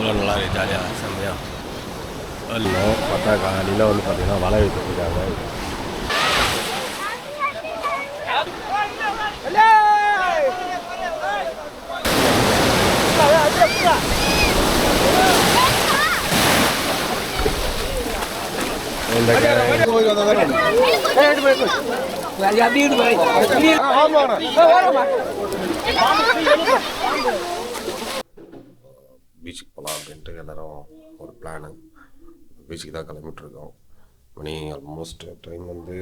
பார்க்க நல்லா இருக்குது, ஜாலியாக செம்மையாக இல்லைன்னு பார்த்தா காலையில் வந்து பார்த்திங்கன்னா வலை எடுத்துருக்காங்க. பீச்சுக்கு போகலாம் அப்படின்ட்டு எல்லோரும் ஒரு பிளானு. பீச்சுக்கு தான் கிளம்பிட்டுருக்கோம். மணி ஆல்மோஸ்ட் டைம் வந்து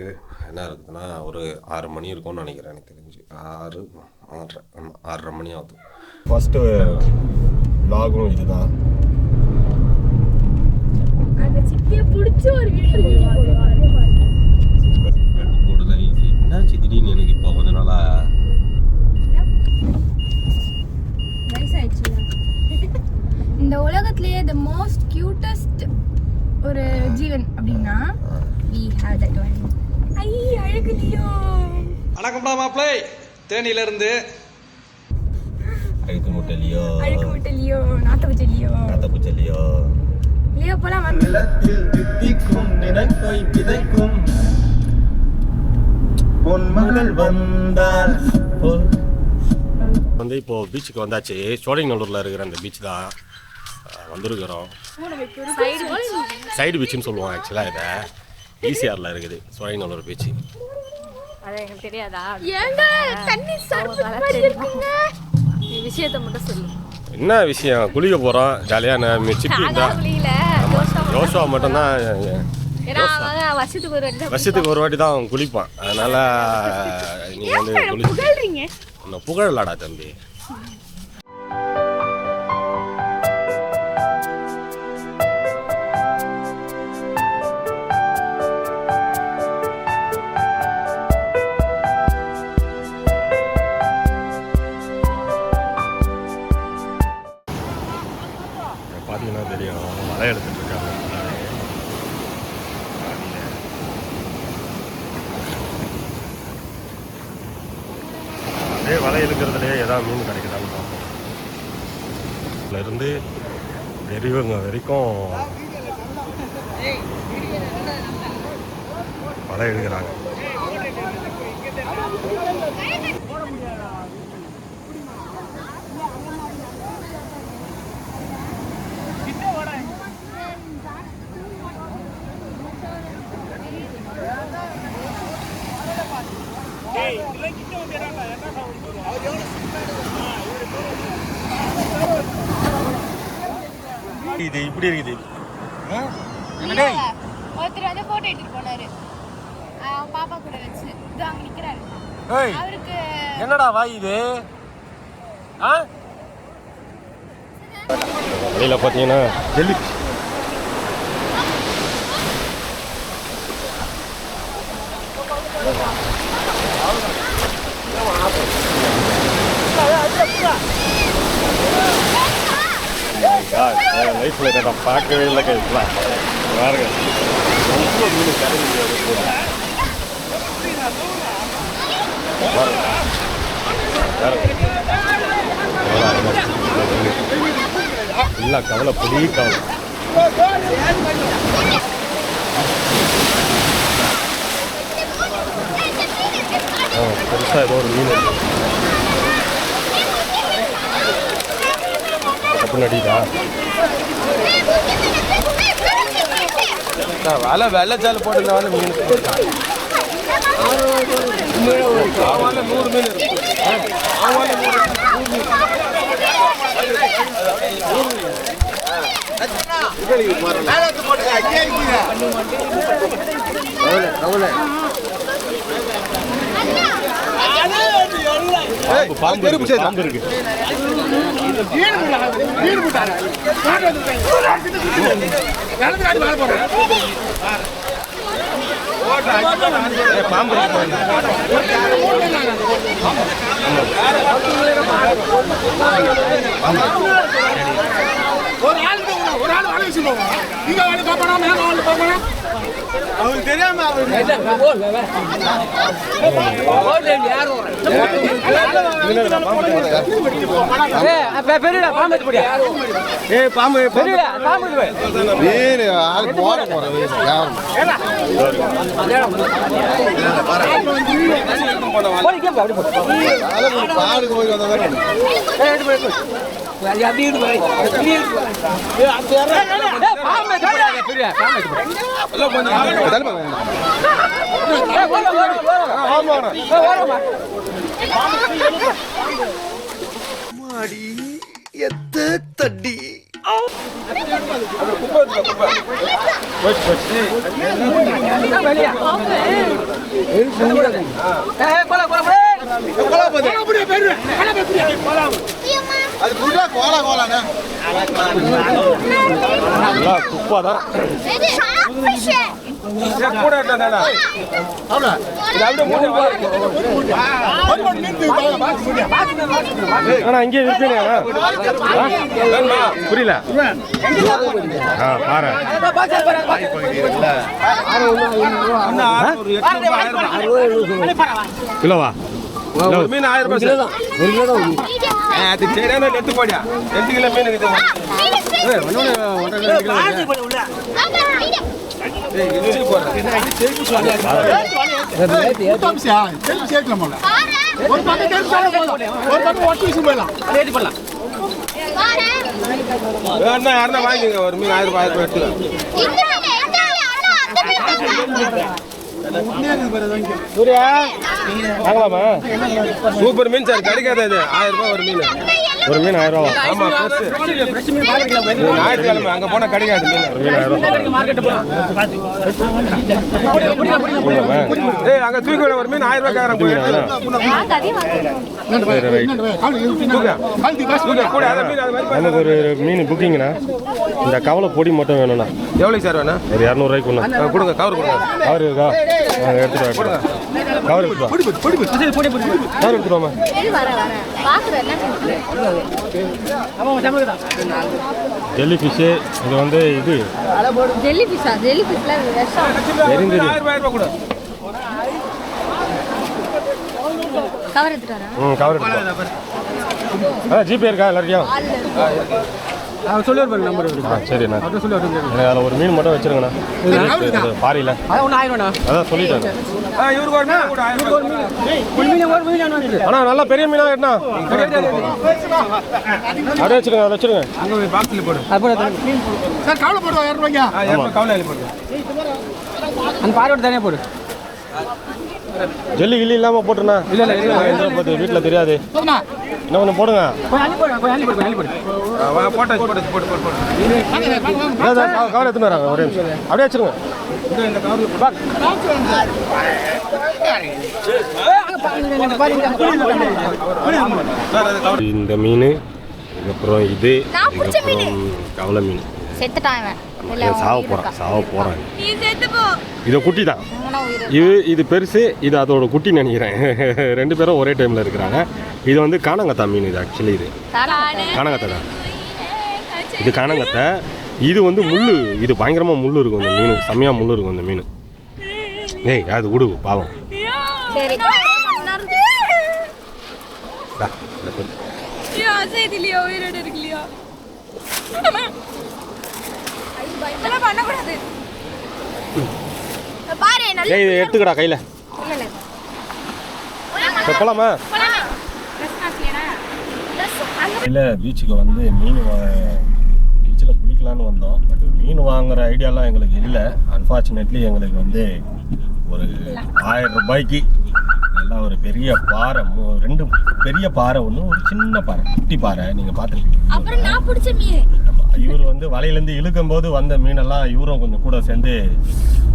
என்ன இருக்குதுன்னா ஒரு 6 மணி இருக்கும்னு நினைக்கிறேன். எனக்கு தெரிஞ்சு 6:30 மணி ஆகுது. ஃபஸ்ட்டு லாகும் இதுதான். என்னாச்சு திடீர்னு எனக்கு இப்போ கொஞ்ச நாளாக இந்த உலகத்திலேயே the most cutest ஒரு ஜீவன் அப்படின்னா we have that one. ஐ அழகு லியோ. வணக்கம்டா மாப்ளை, தேனியில இருந்து. அழுக்கு முட்டை லியோ, நாத்த பூச்சி லியோ. லியோ போலாம் வந்து தித்திக்கும் நினைப்பை விதைக்கும் பொன்மகள் வந்தால் வந்து இப்போது பீச்சுக்கு வந்தாச்சு. சோழிங்கநல்லூரில் இருக்கிற அந்த பீச் தான் வந்திருக்கிறோம். சைடு பீச்சுன்னு சொல்லுவோம் ஆக்சுவலாக. இதை ஈசிஆரில் இருக்குது சோழிங்கநல்லூர் பீச்சு. விஷயத்தை மட்டும் சொல்லு. என்ன விஷயம்? குளிக்க போகிறோம் ஜாலியாக. சிப்பி இருந்தால் யோசுவா மட்டும்தான் வருஷத்துக்கு ஒரு வாட்டி தான் குளிப்பான். அதனால் நீங்கள் வந்து உன்னை புகழலாடா தம்பி. பார்த்தீங்கன்னா தெரியும், மழை எடுத்துட்டு இருக்காங்க. அதே வலை இருக்கிறதுலையே ஏதாவது மீன் கிடைக்குதான்னு பார்ப்போம். இருந்து பெரியவங்க வரைக்கும் வலை எடுக்கிறாங்க. இது இப்படி இருக்குது. ஒருத்தர் வந்து போட்டோ எடுத்துட்டு போனாரு பாப்பா கூட வச்சு. இது அங்க நிக்கிறாரு. அவருக்கு என்னடா வாய் இது? வெளியில் பார்த்தீங்கன்னா ஜெல்லிஃபிஷ். லைஃப்பில் இதை நான் பார்க்கவே இல்லை. கைப்பெலாம் பாருங்க, ரொம்ப மீன் கிடையாது. இல்லை கவலை, பெரிய கவலை. பெருசாக ஏதோ ஒரு மீன் தப்பு நடிதா. வலை வெள்ளைச்சால் போட்டுருந்தாலும் மீன் 100 மீன் இருக்கு. பாம்பு இருக்கு. அவங்களுக்கு தெரியாம தட்டி அது புடா கோலா கோலானே குப்பாதான் கூட என்னடா அவளா இது அப்படியே அண்ணா இங்கே இருப்பீங்க புரியல பாரு கிலோவா மீன் 1000 ரூபாய் சார் 1 கிலோ தான் அது சரியான நெட்டு போடியா 2 கிலோ மீன் இருக்குது யாருன்னா வாங்கிங்க ஒரு மீன் 1000 ரூபாய் எடுத்துக்கலாம் சூர்யா வாங்கலாமா சூப்பர் மீன் சார் கிடைக்காது அது 1000 ரூபாய் ஒரு மீன் 1000 ரூபா ஆமா ஞாயிற்றுக்கிழமை அங்க போனா கிடைக்காது மீன் ஏய் அங்க தூக்கி விட ஒரு மீன் 1000 ரூபாய் கேக்குறேன் எனக்கு ஒரு மீன் புக்கிங்கண்ணா இந்த கவலை பொடி மட்டும் வேணும்ண்ணா எவ்வளவு சார் வேணும் ஒரு 200 ரூபாய்க்கு கொடுங்க கவர் கொடுங்க கவர் இருக்கா எடுத்துட்டு கவர் எடுத்துருவாமா ஜெல்லி ஃபிஷ்ஷு இது வந்து இது ஜெல்லி ஃபிஷ்ஷா ஜெல்லி ஃபிஷ்ல விஷம் எரிஞ்சது கவர் எடுத்துட்டு வரேன் கவர் எடுத்து ஜிபே இருக்கா எல்லாருக்கும் சொல்லுவார் நம்பர் சரிண்ணா அதில் ஒரு மீன் மட்டும் வச்சிருங்கண்ணா பாரியில் அதான் சொல்லிட்டேன் அண்ணா நல்லா பெரிய மீனாக எட்டா அப்படியே வச்சுருங்க அதை வச்சுருங்க பாக்ஸில் போடு சார் கவலை போடுவா 200 ரூபாய்க்கு கவலை போடு அந்த பாரோட தானே போடு ஜெல்லி கில்லி இல்லாமல் போட்டுருண்ணா இல்லை வீட்டில் தெரியாது என்ன ஒன்று போடுங்க கவர் எடுத்துன்னு வராங்க ஒரே நிமிஷம் அப்படியே வச்சுருங்க இந்த மீன் இதுக்கப்புறம் இது கவலை மீன் சாவ போகிறாங்க இது குட்டி தான் இது பெருசு இது அதோட குட்டின்னு நினைக்கிறேன் 2 பேரும் ஒரே டைமில் இருக்கிறாங்க இது வந்து காணங்கத்தா மீன் இது ஆக்சுவலி இது காணங்கத்தை தான் இது காணங்கத்தை இது வந்து முள் இது பயங்கரமாக முள் இருக்கும் இந்த மீன் செம்மையாக முள் இருக்கும் இந்த மீன் ஏய் அது விடு பாவம் ஏய் இதை எடுத்துக்கடா கையில் போகலாமா இல்லை பீச்சுக்கு வந்து பீச்சில் குளிக்கலான்னு வந்தோம் பட் மீன் வாங்குற ஐடியாலாம் எங்களுக்கு இல்லை அன்ஃபார்ச்சுனேட்லி எங்களுக்கு வந்து ஒரு 1000 ரூபாய்க்கு எல்லாம் ஒரு பெரிய பாறை 2 பெரிய பாறை ஒன்று ஒரு சின்ன பாறை குட்டி பாறை நீங்கள் பார்த்துருக்கீங்க இவர் வந்து வலையிலேருந்து இழுக்கும் போது வந்த மீனெல்லாம் இவரும் கொஞ்சம் கூட சேர்ந்து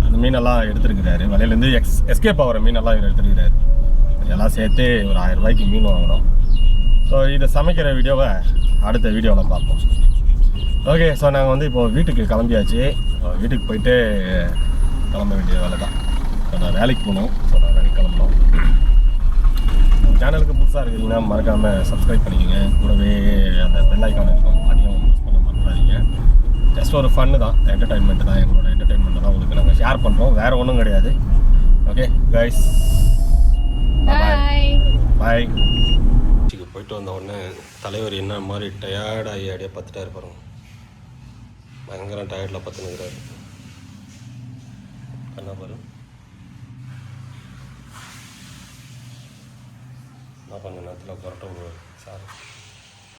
அந்த மீனெல்லாம் எடுத்துருக்கிறாரு வலையிலேருந்து எஸ்கேப் ஆகிற மீனெல்லாம் இவர் எடுத்துருக்கிறாரு எல்லாம் சேர்த்து ஒரு 1000 ரூபாய்க்கு மீன் வாங்கினோம் ஸோ இதை சமைக்கிற வீடியோவை அடுத்த வீடியோவில் பார்ப்போம் ஓகே ஸோ நாங்கள் வந்து இப்போது வீட்டுக்கு கிளம்பியாச்சு வீட்டுக்கு போயிட்டு கிளம்ப வேண்டிய வேலை தான் ஸோ நான் வேலைக்கு போகணும் ஸோ நான் வேலைக்கு கிளம்பணும் சேனலுக்கு புதுசாக இருக்கிறீங்கன்னா மறக்காமல் சப்ஸ்கிரைப் பண்ணிக்கோங்க கூடவே அந்த பெல் ஐக்கான் இருக்கும் அதையும் யூஸ் பண்ண மறந்துடாதீங்க ஜஸ்ட் ஜஸ்ட் ஒரு ஃபன்னு தான், என்டர்டைன்மெண்ட் தான். எங்களோட என்டர்டைன்மெண்ட் தான் உங்களுக்கு நாங்கள் ஷேர் பண்ணுறோம், வேறு ஒன்றும் கிடையாது. ஓகே கைஸ், பாய். பாய். போயிட்டு வந்த உடனே தலைவர் என்ன மாதிரி டயர்டாகி அப்படியே பார்த்துட்டா இருப்பாருங்க. பயங்கர டயர்டில் பார்த்துனுக்கிறாரு. என்ன பாரு, நான் கொஞ்சம் நேரத்தில் புரட்ட விடுவார் சார்.